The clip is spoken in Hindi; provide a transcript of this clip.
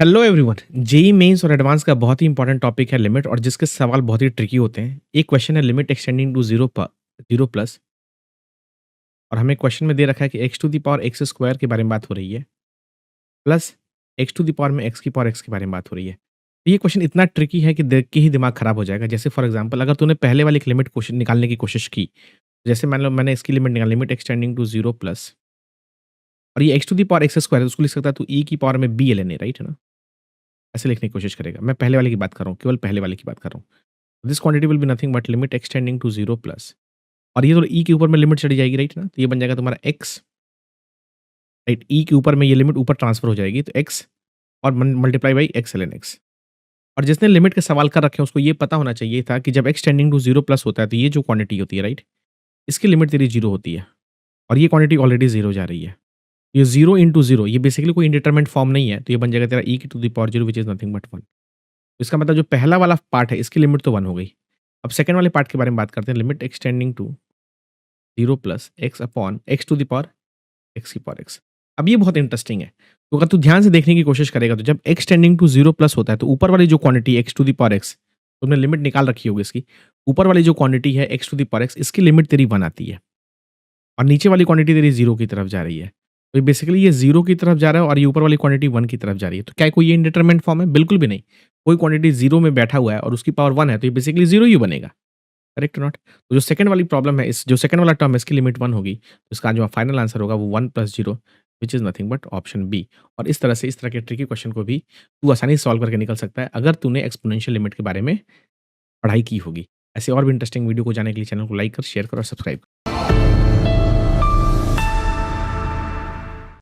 Hello everyone. जेई मेंस और एडवांस का बहुत ही इंपॉर्टेंट टॉपिक है लिमिट और जिसके सवाल बहुत ही ट्रिकी होते हैं। एक क्वेश्चन है limit X tending to zero plus और हमें क्वेश्चन में दे रखा है कि X to the power X square के बारे में बात हो रही है plus X to the power में एक्स की पावर एक्स के बारे में बात हो रही है। तो ये क्वेश्चन इतना ट्रिकी है कि देख के ही दिमाग खराब हो जाएगा। जैसे फॉर एग्जांपल अगर तूने पहले वाली लिमिट क्वेश्चन निकालने की कोशिश की, जैसे मान लो मैंने इसकी लिमिट निकाली, limit X tending to zero plus और ये X to the power X square है, उसको लिख सकता है तू ई की पावर में B L N A, right है ना? ऐसे लिखने की कोशिश करेगा। मैं पहले वाले की बात कर रहा हूँ, केवल पहले वाले की बात कर रहा हूँ। This quantity will be nothing but limit X tending to zero plus और ये तो ई के ऊपर में लिमिट चढ़ी जाएगी, राइट ना? तो ये बन जाएगा तुम्हारा एक्स, राइट? ई के ऊपर में ये लिमिट ऊपर ट्रांसफर हो जाएगी तो एक्स और multiply by X L N X. और जिसने लिमिट के सवाल कर रखे हैं उसको ये पता होना चाहिए था कि जब X tending to zero plus होता है तो ये जो क्वांटिटी होती है, राइट, इसकी लिमिट तेरी जीरो होती है और ये क्वांटिटी ऑलरेडी जीरो जा रही है। ये जीरो इंटू जीरो ये बेसिकली कोई इंडिटरमिनेट फॉर्म नहीं है, तो ये बन जाएगा तेरा ई की to the power zero which is nothing but one. इसका मतलब जो पहला वाला पार्ट है इसकी लिमिट तो वन हो गई। अब सेकंड वाले पार्ट के बारे में बात करते हैं, limit X tending to zero plus X upon X to the power X की पावर एक्स। अब ये बहुत इंटरेस्टिंग है। तो अगर तू ध्यान से देखने की कोशिश करेगा तो जब X tending to zero plus होता है तो ऊपर वाली जो quantity X to the power X, तुमने लिमिट निकाल रखी होगी इसकी, ऊपर वाली जो क्वांटिटी है X to the power X इसकी लिमिट तेरी वन आती है और नीचे वाली क्वांटिटी तेरी जीरो की तरफ जा रही है। तो बेसिकली ये जीरो की तरफ जा रहा है और ये ऊपर वाली क्वांटिटी वन की तरफ जा रही है। तो क्या कोई ये इंडिटरमिनेट फॉर्म है? बिल्कुल भी नहीं। कोई क्वांटिटी जीरो में बैठा हुआ है और उसकी पावर वन है तो ये बेसिकली जीरो ही बनेगा। Correct not? तो जो सेकंड वाली प्रॉब्लम है, इस जो सेकंड वाला टर्म है इसकी लिमिट 1 होगी, तो इसका जो फाइनल आंसर होगा वो 1 + 0 which is nothing but option B. और इस तरह से इस तरह के ट्रिकी क्वेश्चन को भी तू आसानी से सॉल्व करके निकल सकता है अगर तूने एक्स्पोनेंशियल लिमिट के बारे में पढ़ाई की होगी। ऐसे और भी इंटरेस्टिंग वीडियो को जानने के लिए चैनल को लाइक कर, शेयर कर और सब्सक्राइब कर।